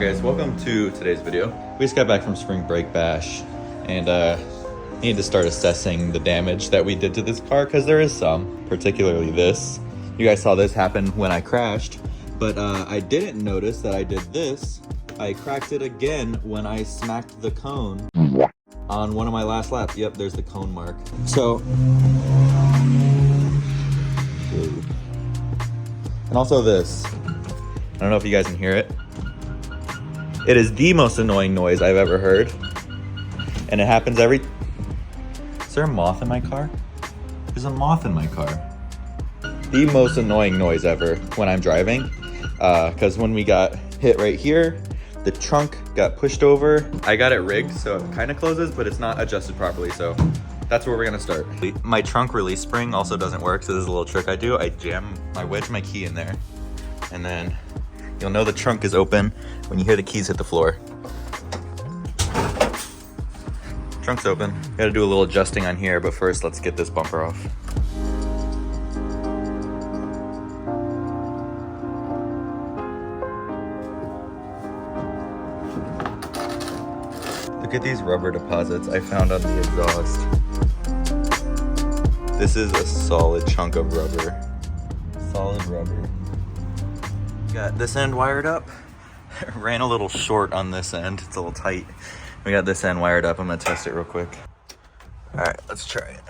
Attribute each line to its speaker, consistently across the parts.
Speaker 1: Alright guys, welcome to today's video. We just got back from spring break bash and need to start assessing the damage that we did to this car because there is some, particularly this. You guys saw this happen when I crashed, but I didn't notice that I did this. I cracked it again when I smacked the cone on one of my last laps. Yep, there's the cone mark. So, and also this. I don't know if you guys can hear it. It is the most annoying noise I've ever heard. And it happens every... Is there a moth in my car? There's a moth in my car. The most annoying noise ever when I'm driving. Because when we got hit right here, the trunk got pushed over. I got it rigged so it kind of closes, but it's not adjusted properly. So that's where we're gonna start. My trunk release spring also doesn't work. So this is a little trick I do. I wedge my key in there, and then you'll know the trunk is open when you hear the keys hit the floor. Trunk's open. Gotta do a little adjusting on here, but first let's get this bumper off. Look at these rubber deposits I found on the exhaust. This is a solid chunk of rubber. Solid rubber. Got this end wired up. Ran a little short on this end. It's a little tight. We got this end wired up. I'm gonna test it real quick. All right, let's try it.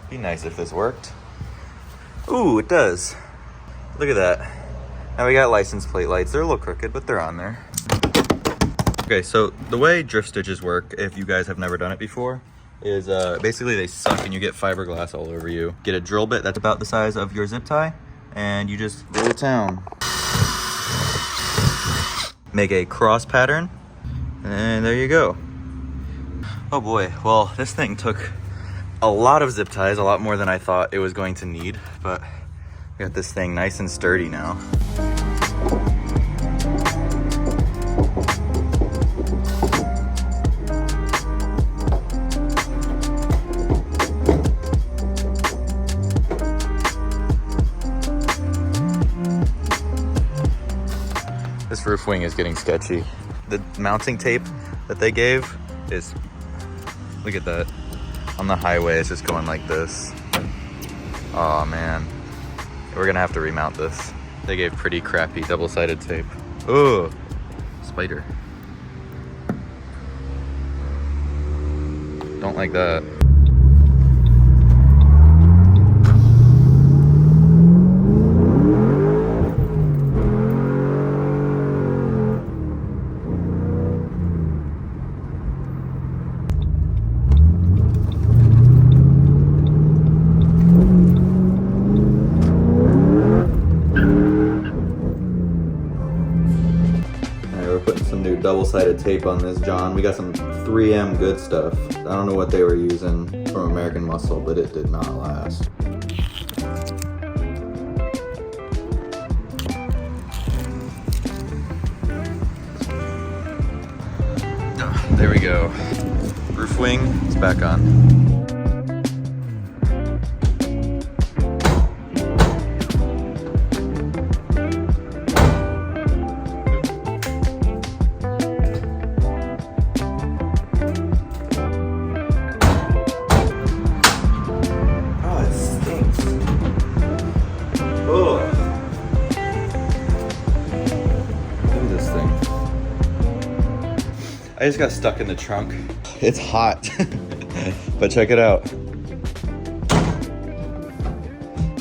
Speaker 1: Be nice if this worked. Ooh, it does. Look at that. Now we got license plate lights. They're a little crooked, but they're on there. Okay, so the way drift stitches work, if you guys have never done it before, is basically they suck and you get fiberglass all over you. Get a drill bit that's about the size of your zip tie, and you just roll it down. Make a cross pattern, and there you go. Oh boy, well, this thing took a lot of zip ties, a lot more than I thought it was going to need, but we got this thing nice and sturdy now. This roof wing is getting sketchy. The mounting tape that they gave is, look at that. On the highway, it's just going like this. Oh man. We're gonna have to remount this. They gave pretty crappy double-sided tape. Ooh, spider. Don't like that. Double-sided tape on this, John. We got some 3M good stuff. I don't know what they were using from American Muscle, but it did not last. There we go. Roof wing is back on. I just got stuck in the trunk. It's hot, but check it out.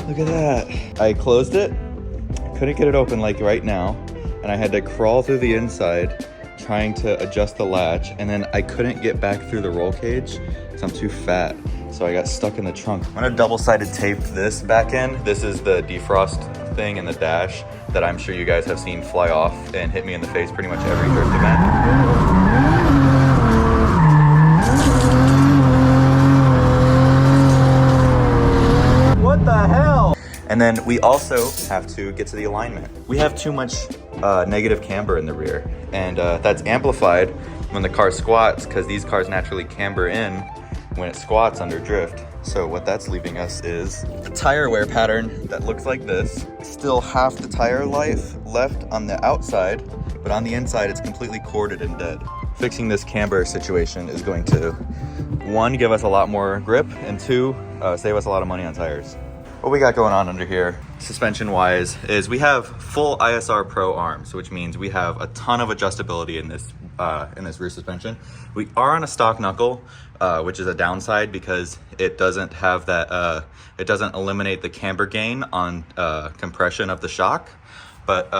Speaker 1: Look at that. I closed it, couldn't get it open like right now, and I had to crawl through the inside trying to adjust the latch, and then I couldn't get back through the roll cage because I'm too fat. So I got stuck in the trunk. I'm gonna double-sided tape this back end. This is the defrost thing in the dash that I'm sure you guys have seen fly off and hit me in the face pretty much every drift event. What the hell? And then we also have to get to the alignment. We have too much negative camber in the rear, and that's amplified when the car squats because these cars naturally camber in when it squats under drift. So what that's leaving us is a tire wear pattern that looks like this. Still half the tire life left on the outside, but on the inside it's completely corded and dead. Fixing this camber situation is going to, one, give us a lot more grip, and two, save us a lot of money on tires. What we got going on under here, suspension wise, is we have full ISR Pro arms, which means we have a ton of adjustability in this rear suspension. We are on a stock knuckle, which is a downside because it doesn't have that, it doesn't eliminate the camber gain on compression of the shock. But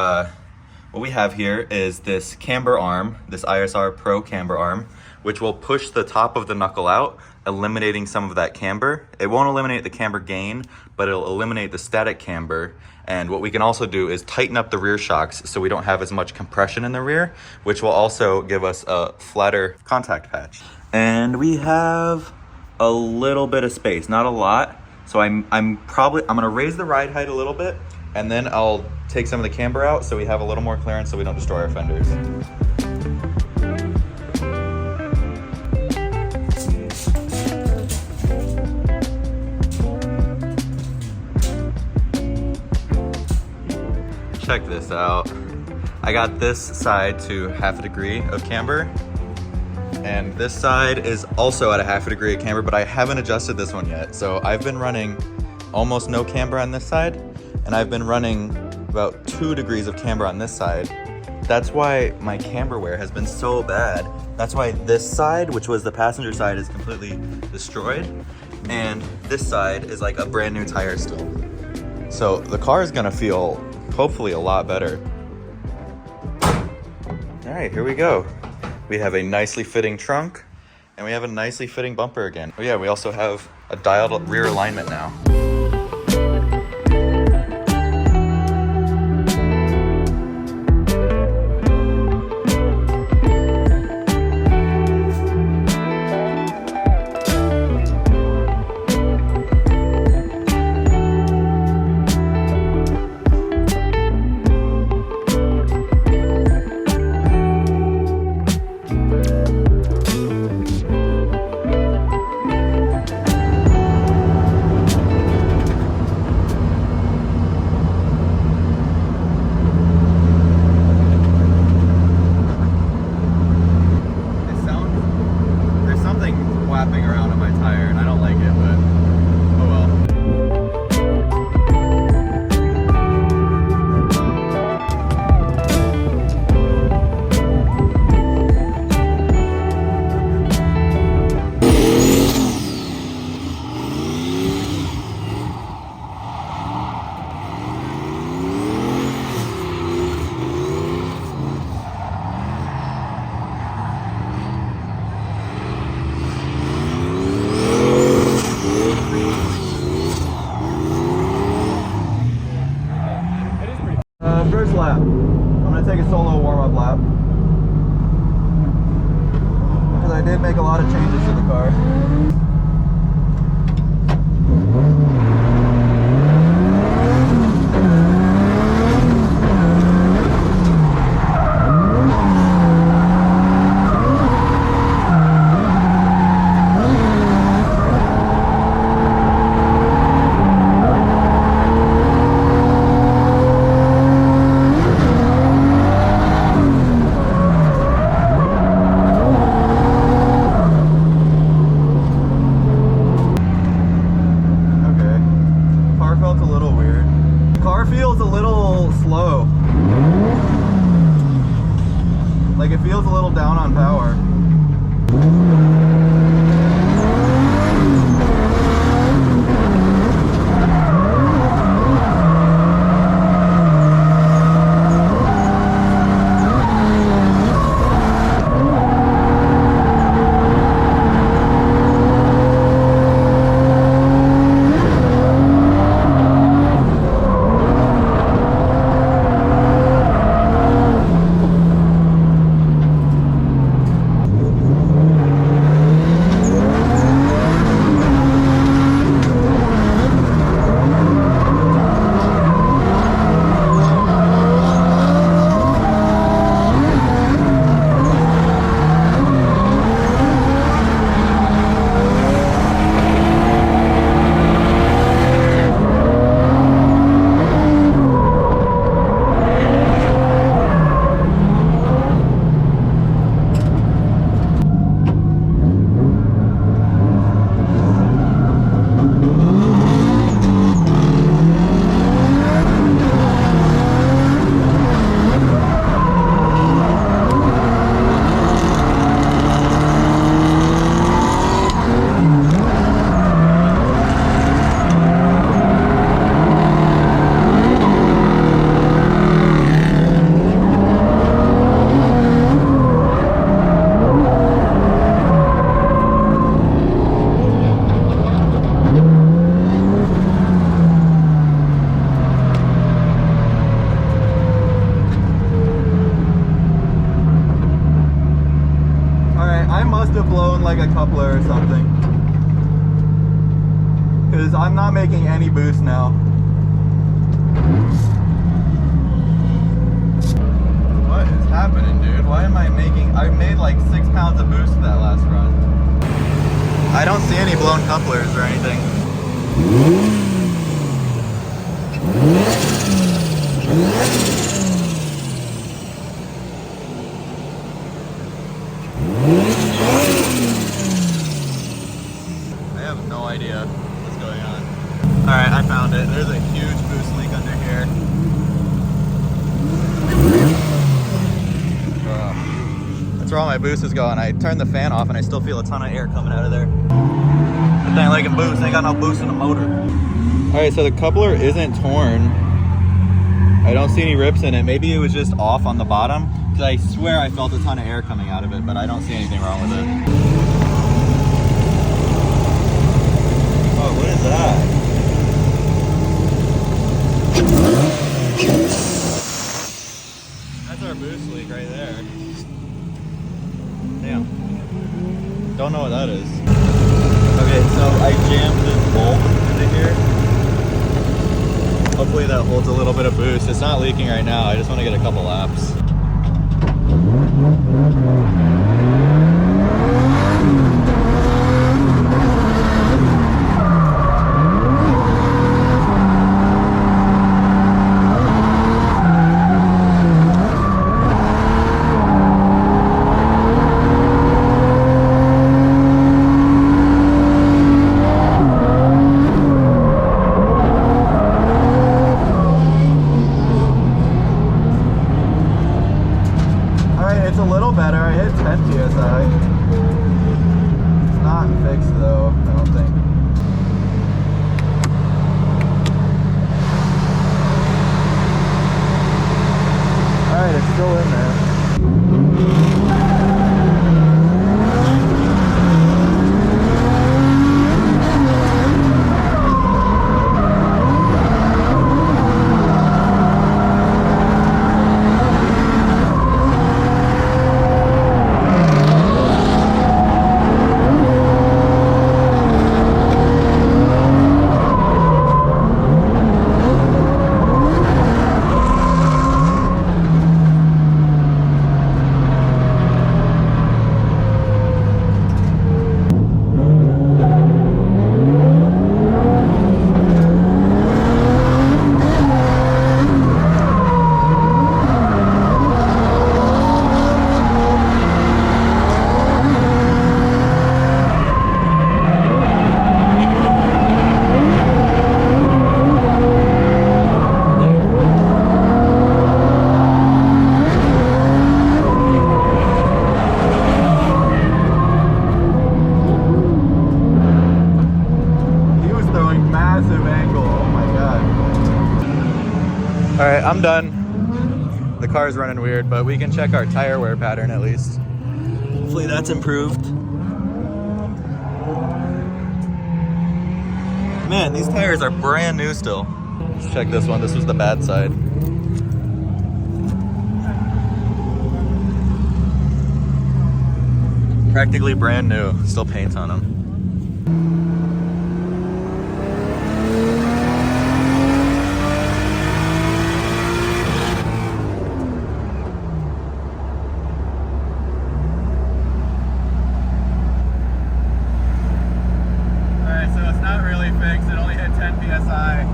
Speaker 1: what we have here is this camber arm, this ISR Pro camber arm, which will push the top of the knuckle out, eliminating some of that camber. It won't eliminate the camber gain, but it'll eliminate the static camber. And what we can also do is tighten up the rear shocks so we don't have as much compression in the rear, which will also give us a flatter contact patch. And we have a little bit of space, not a lot. So I'm gonna raise the ride height a little bit, and then I'll take some of the camber out so we have a little more clearance so we don't destroy our fenders. Check this out. I got this side to 1/2 degree of camber, and this side is also at a 1/2 degree of camber, but I haven't adjusted this one yet. So I've been running almost no camber on this side, and I've been running about 2 degrees of camber on this side. That's why my camber wear has been so bad. That's why this side, which was the passenger side, is completely destroyed, and this side is like a brand new tire still. So the car is gonna feel hopefully a lot better. All right, here we go. We have a nicely fitting trunk, and we have a nicely fitting bumper again. Oh yeah, we also have a dialed rear alignment now. Around on my tire, and I don't like it, but oh well. First lap. I'm gonna take a solo warm-up lap because I did make a lot of changes to the car. Feels a little slow. Like it feels a little down on power. like a coupler or something. Because I'm not making any boost now. What is happening, dude? Why am I made like 6 pounds of boost that last run. I don't see any blown couplers or anything. I have no idea what's going on. Alright, I found it. There's a huge boost leak under here. That's where all my boost is going. I turned the fan off and I still feel a ton of air coming out of there. But then like in boost, I ain't got no boost in the motor. Alright, so the coupler isn't torn. I don't see any rips in it. Maybe it was just off on the bottom. Because I swear I felt a ton of air coming out of it, but I don't see anything wrong with it. Oh, what is that? That's our boost leak right there. Damn. Don't know what that is. Okay, so I jammed this bolt into here. Hopefully that holds a little bit of boost. It's not leaking right now. I just want to get a couple laps. It's a little better. I hit 10 psi. It's not fixed though, I don't think. Alright, it's still in there. Alright, I'm done. The car's running weird, but we can check our tire wear pattern at least. Hopefully that's improved. Man, these tires are brand new still. Let's check this one. This was the bad side. Practically brand new. Still paint on them. It only hit 10 psi.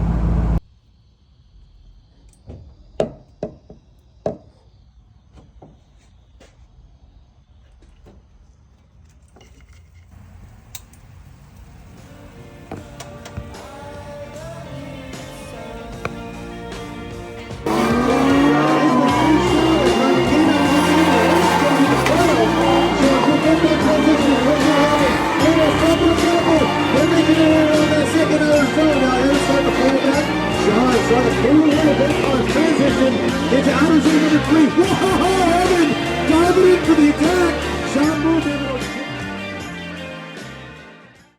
Speaker 2: Into outer zone number 3.